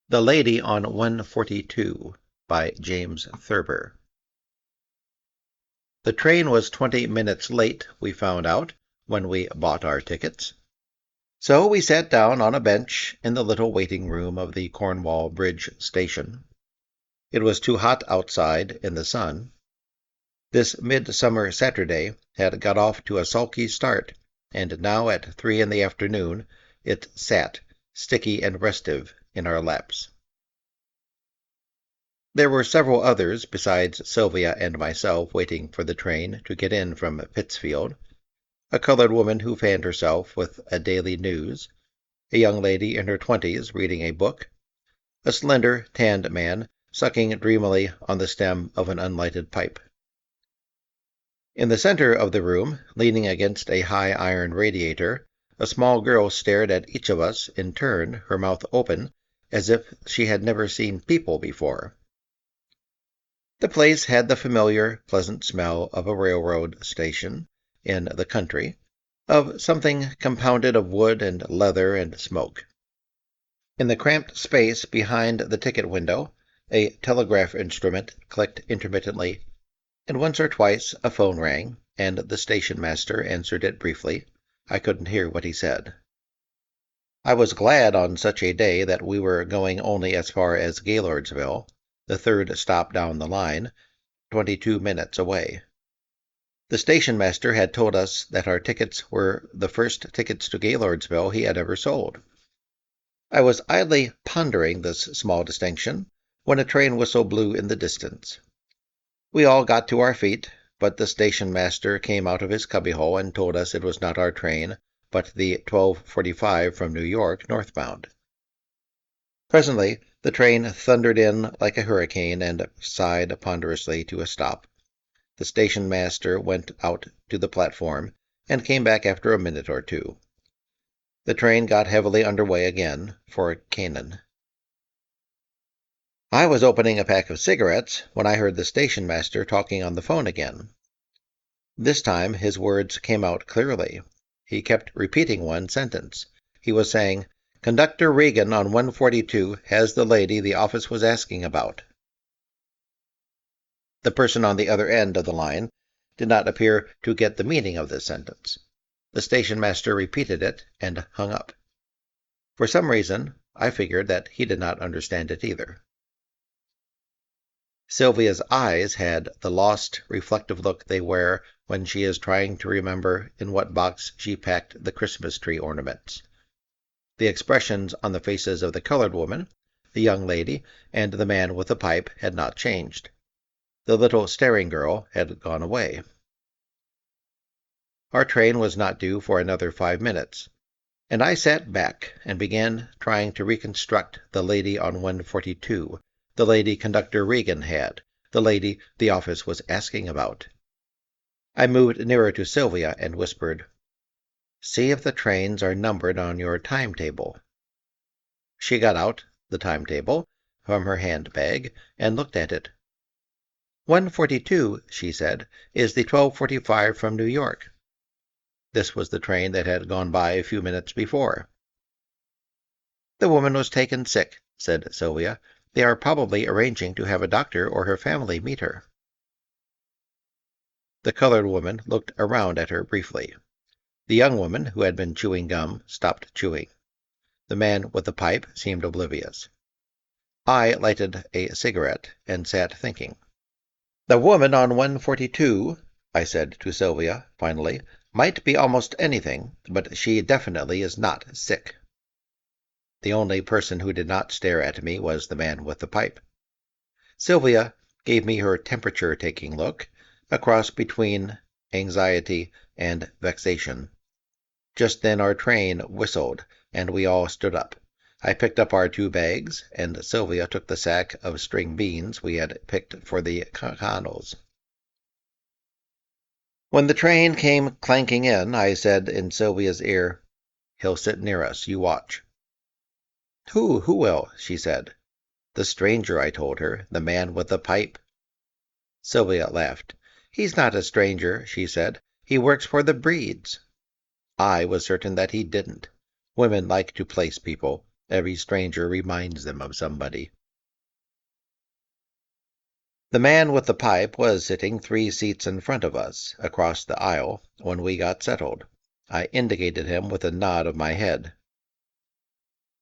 The Lady on 142 by James Thurber. The train was 20 minutes late, we found out, when we bought our tickets. So we sat down on a bench in the little waiting room of the Cornwall Bridge station. It was too hot outside in the sun. This midsummer Saturday had got off to a sulky start, and now at 3 in the afternoon it sat, sticky and restive, in our laps. There were several others besides Sylvia and myself waiting for the train to get in from Pittsfield. A colored woman who fanned herself with a Daily News, a young lady in her 20s reading a book, a slender, tanned man sucking dreamily on the stem of an unlighted pipe. In the center of the room, leaning against a high iron radiator, a small girl stared at each of us in turn, her mouth open, as if she had never seen people before. The place had the familiar, pleasant smell of a railroad station in the country, of something compounded of wood and leather and smoke. In the cramped space behind the ticket window, a telegraph instrument clicked intermittently, and once or twice a phone rang, and the station master answered it briefly. I couldn't hear what he said. I was glad on such a day that we were going only as far as Gaylordsville, the third stop down the line, 22 minutes away. The station master had told us that our tickets were the first tickets to Gaylordsville he had ever sold. I was idly pondering this small distinction when a train whistle blew in the distance. We all got to our feet, but the station master came out of his cubbyhole and told us it was not our train, but the 12:45 from New York northbound. Presently, the train thundered in like a hurricane and sighed ponderously to a stop. The station master went out to the platform and came back after a minute or two. The train got heavily under way again for Canaan. I was opening a pack of cigarettes when I heard the station master talking on the phone again. This time his words came out clearly. He kept repeating one sentence. He was saying, "Conductor Regan on 142 has the lady the office was asking about." The person on the other end of the line did not appear to get the meaning of this sentence. The station master repeated it and hung up. For some reason, I figured that he did not understand it either. Sylvia's eyes had the lost, reflective look they wear when she is trying to remember in what box she packed the Christmas tree ornaments. The expressions on the faces of the colored woman, the young lady, and the man with the pipe had not changed. The little staring girl had gone away. Our train was not due for another 5 minutes, and I sat back and began trying to reconstruct the lady on 142, the lady Conductor Regan had, the lady the office was asking about. I moved nearer to Sylvia and whispered, "See if the trains are numbered on your timetable." She got out the timetable from her handbag and looked at it. 142, she said, is the 12:45 from New York. This was the train that had gone by a few minutes before. "The woman was taken sick," said Sylvia. "They are probably arranging to have a doctor or her family meet her." The colored woman looked around at her briefly. The young woman, who had been chewing gum, stopped chewing. The man with the pipe seemed oblivious. I lighted a cigarette and sat thinking. "The woman on 142, I said to Sylvia, finally, "might be almost anything, but she definitely is not sick." The only person who did not stare at me was the man with the pipe. Sylvia gave me her temperature-taking look, a cross between anxiety and vexation. Just then our train whistled, and we all stood up. I picked up our 2 bags, and Sylvia took the sack of string beans we had picked for the cannels. When the train came clanking in, I said in Sylvia's ear, "He'll sit near us, you watch." Who will?" she said. "The stranger," I told her, "the man with the pipe." Sylvia laughed. "He's not a stranger," she said. "He works for the Breeds." I was certain that he didn't. Women like to place people, Every stranger reminds them of somebody. The man with the pipe was sitting 3 seats in front of us, across the aisle, when we got settled. I indicated him with a nod of my head.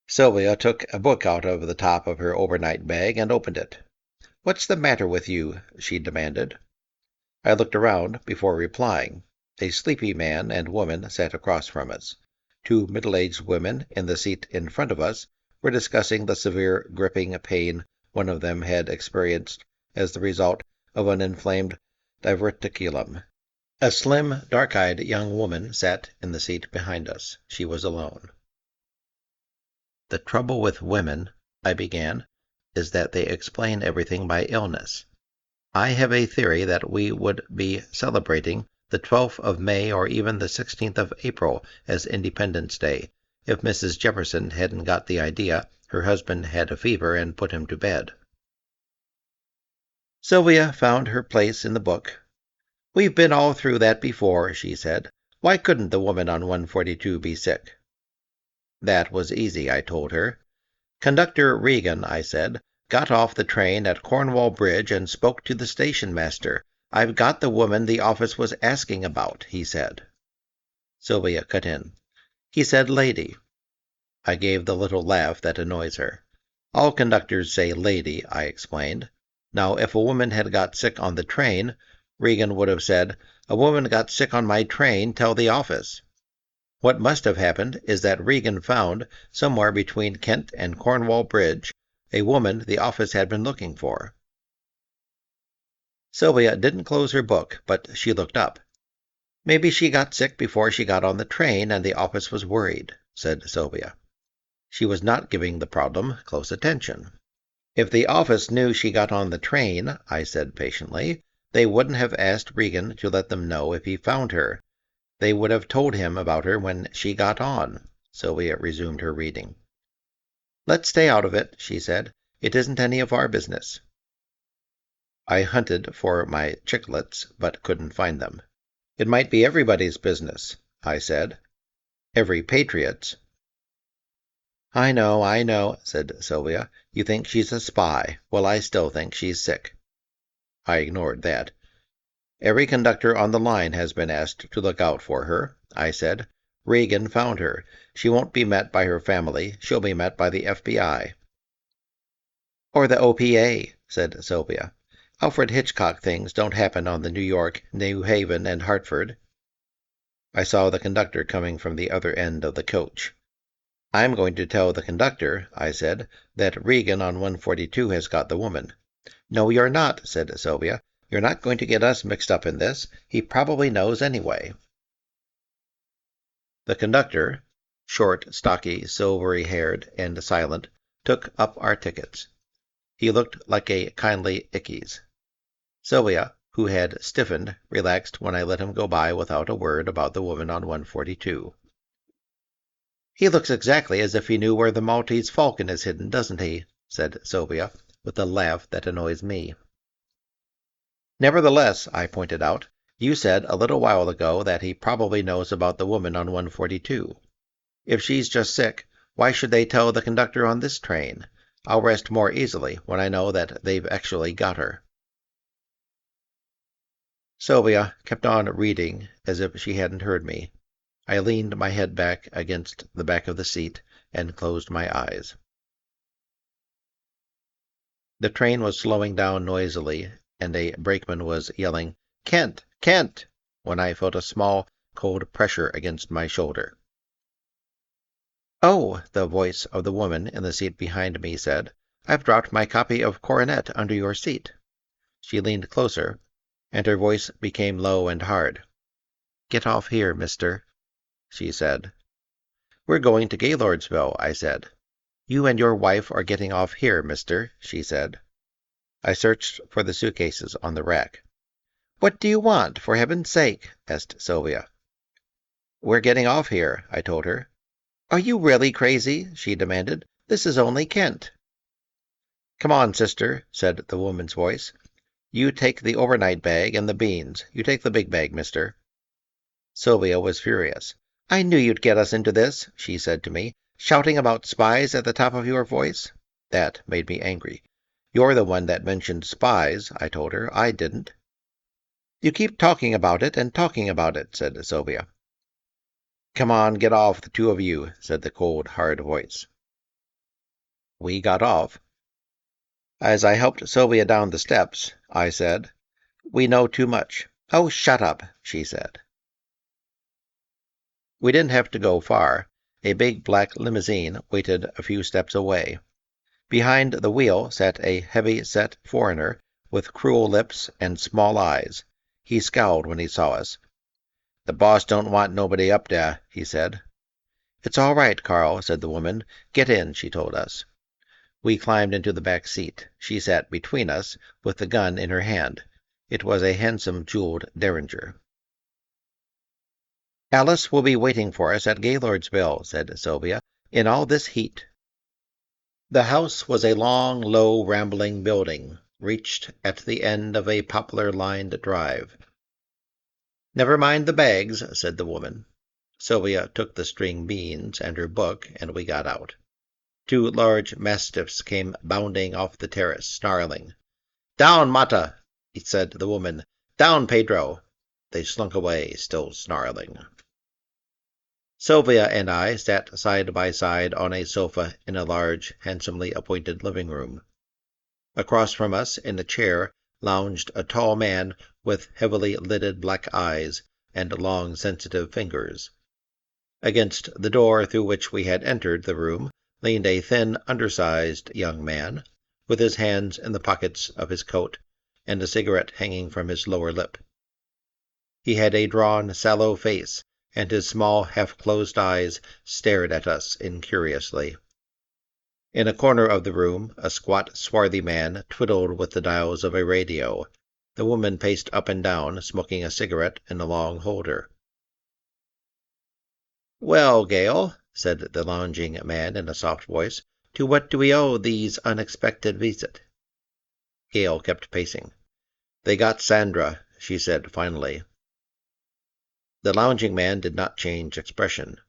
Sylvia took a book out of the top of her overnight bag and opened it. "What's the matter with you?" she demanded. I looked around before replying. A sleepy man and woman sat across from us. 2 middle-aged women in the seat in front of us were discussing the severe gripping pain one of them had experienced as the result of an inflamed diverticulum. A slim, dark-eyed young woman sat in the seat behind us. She was alone. "The trouble with women," I began, "is that they explain everything by illness. I have a theory that we would be celebrating the 12th of May or even the 16th of April as Independence Day if Mrs. Jefferson hadn't got the idea her husband had a fever and put him to bed." Sylvia found her place in the book. "We've been all through that before," she said. "Why couldn't the woman on 142 be sick?" That was easy, I told her. "Conductor Regan," I said, "got off the train at Cornwall Bridge and spoke to the station master. 'I've got the woman the office was asking about,' he said." Sylvia cut in. "He said lady." I gave the little laugh that annoys her. "All conductors say lady," I explained. Now, if a woman had got sick on the train, Regan would have said, "A woman got sick on my train, tell the office." What must have happened is that Regan found, somewhere between Kent and Cornwall Bridge, a woman the office had been looking for. Sylvia didn't close her book, but she looked up. "Maybe she got sick before she got on the train, and the office was worried," said Sylvia. She was not giving the problem close attention. "If the office knew she got on the train," I said patiently, "they wouldn't have asked Regan to let them know if he found her. They would have told him about her when she got on." Sylvia resumed her reading. "Let's stay out of it," she said. "It isn't any of our business." I hunted for my chiclets, but couldn't find them. "It might be everybody's business," I said. "Every patriot's." I know," said Sylvia. "You think she's a spy. Well, I still think she's sick." I ignored that. "Every conductor on the line has been asked to look out for her," I said. "Regan found her. She won't be met by her family. She'll be met by the FBI." "Or the OPA," said Sylvia. "Alfred Hitchcock things don't happen on the New York, New Haven, and Hartford." I saw the conductor coming from the other end of the coach. "I'm going to tell the conductor," I said, "that Regan on 142 has got the woman." "No, you're not," said Sylvia. "You're not going to get us mixed up in this. He probably knows anyway." The conductor, short, stocky, silvery-haired, and silent, took up our tickets. He looked like a kindly Ickes. Sylvia, who had stiffened, relaxed when I let him go by without a word about the woman on 142. "He looks exactly as if he knew where the Maltese falcon is hidden, doesn't he?" said Sylvia, with a laugh that annoys me. "Nevertheless," I pointed out, "you said a little while ago that he probably knows about the woman on 142. If she's just sick, why should they tell the conductor on this train? I'll rest more easily when I know that they've actually got her." Sylvia kept on reading as if she hadn't heard me. I leaned my head back against the back of the seat and closed my eyes. The train was slowing down noisily, and a brakeman was yelling, "Kent! Kent!" when I felt a small, cold pressure against my shoulder. "Oh," the voice of the woman in the seat behind me said, "I've dropped my copy of Coronet under your seat." She leaned closer, and her voice became low and hard. "Get off here, mister," she said. "We're going to Gaylordsville," I said. "You and your wife are getting off here, mister," she said. I searched for the suitcases on the rack. "What do you want, for heaven's sake?" asked Sylvia. "We're getting off here," I told her. "Are you really crazy?" she demanded. "This is only Kent." "Come on, sister," said the woman's voice. "You take the overnight bag and the beans. You take the big bag, mister." Sylvia was furious. "I knew you'd get us into this," she said to me. Shouting about spies at the top of your voice? That made me angry. You're the one that mentioned spies, I told her. I didn't. You keep talking about it and talking about it, said Sylvia. Come on, get off, the two of you, said the cold, hard voice. We got off. As I helped Sylvia down the steps, I said, We know too much. Oh, shut up, she said. We didn't have to go far. A big black limousine waited a few steps away. Behind the wheel sat a heavy-set foreigner with cruel lips and small eyes. He scowled when he saw us. The boss don't want nobody up there, he said. It's all right, Carl, said the woman. Get in, she told us. We climbed into the back seat. She sat between us, with the gun in her hand. It was a handsome jeweled Derringer. Alice will be waiting for us at Gaylordsville, said Sylvia, in all this heat. The house was a long, low, rambling building, reached at the end of a poplar-lined drive. Never mind the bags, said the woman. Sylvia took the string beans and her book, and we got out. Two large mastiffs came bounding off the terrace, snarling. Down, Mata, said the woman. Down, Pedro. They slunk away, still snarling. Sylvia and I sat side by side on a sofa in a large, handsomely appointed living room. Across from us, in a chair, lounged a tall man with heavily lidded black eyes and long, sensitive fingers. Against the door through which we had entered the room leaned a thin, undersized young man, with his hands in the pockets of his coat and a cigarette hanging from his lower lip. He had a drawn, sallow face, and his small, half-closed eyes stared at us incuriously. In a corner of the room, a squat, swarthy man twiddled with the dials of a radio. The woman paced up and down, smoking a cigarette in a long holder. Well, Gale, said the lounging man in a soft voice, to what do we owe these unexpected visit? Gale kept pacing. They got Sandra, she said finally. The lounging man did not change expression.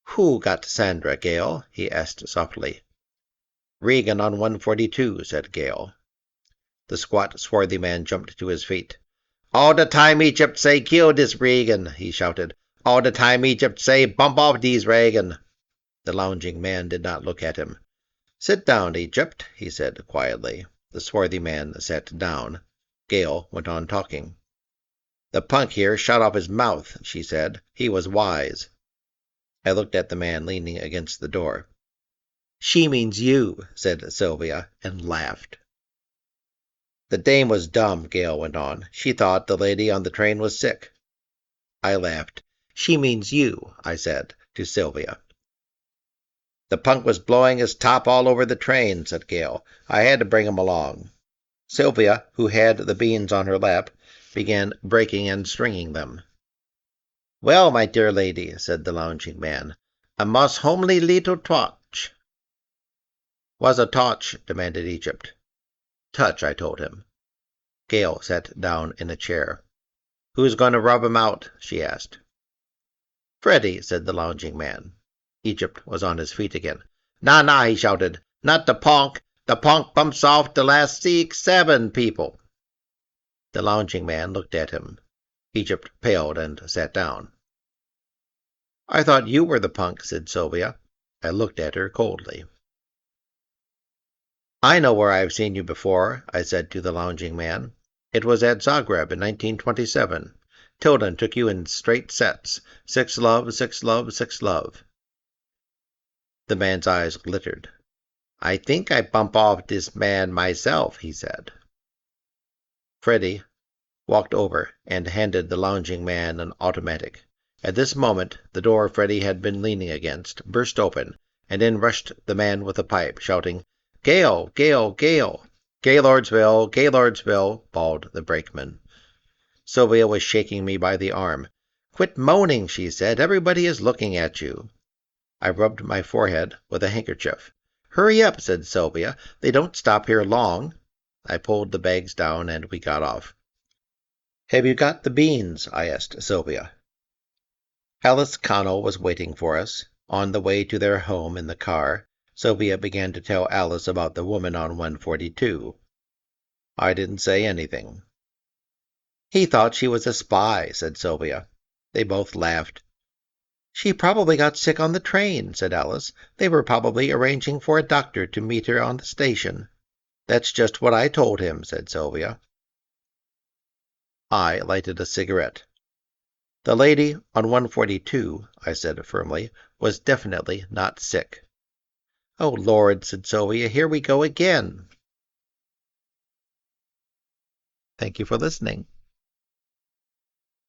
Who got Sandra, Gale? He asked softly. Regan on 142, said Gale. The squat, swarthy man jumped to his feet. All the time Egypt say kill this Regan, he shouted. All the time Egypt say bump off these Regan. The lounging man did not look at him. Sit down, Egypt, he said quietly. The swarthy man sat down. Gale went on talking. The punk here shot off his mouth, she said. He was wise. I looked at the man leaning against the door. She means you, said Sylvia, and laughed. The dame was dumb, Gale went on. She thought the lady on the train was sick. I laughed. She means you, I said, to Sylvia. The punk was blowing his top all over the train, said Gale. I had to bring him along. Sylvia, who had the beans on her lap, began breaking and stringing them. Well, my dear lady, said the lounging man, a most homely little touch. Was a touch, demanded Egypt. Touch, I told him. Gale sat down in a chair. Who's going to rub him out? She asked. Freddie, said the lounging man. Egypt was on his feet again. Nah, he shouted. Not the punk. The punk bumps off the last 6, 7 people. The lounging man looked at him. Egypt paled and sat down. I thought you were the punk, said Sylvia. I looked at her coldly. I know where I have seen you before, I said to the lounging man. It was at Zagreb in 1927. Tilden took you in straight sets. 6 love, 6 love, 6 love. The man's eyes glittered. I think I bump off this man myself, he said. Freddie walked over and handed the lounging man an automatic. At this moment, the door Freddie had been leaning against burst open, and in rushed the man with the pipe, shouting, Gale, Gale, Gale! Gaylordsville, Gaylordsville, bawled the brakeman. Sylvia was shaking me by the arm. Quit moaning, she said. Everybody is looking at you. I rubbed my forehead with a handkerchief. Hurry up, said Sylvia. They don't stop here long. I pulled the bags down, and we got off. Have you got the beans? I asked Sylvia. Alice Connell was waiting for us. On the way to their home in the car, Sylvia began to tell Alice about the woman on 142. I didn't say anything. "He thought she was a spy," said Sylvia. They both laughed. "She probably got sick on the train," said Alice. "They were probably arranging for a doctor to meet her on the station." "That's just what I told him," said Sylvia. I lighted a cigarette. "The lady on 142, I said firmly, "was definitely not sick." "Oh, Lord," said Sylvia, "here we go again." Thank you for listening.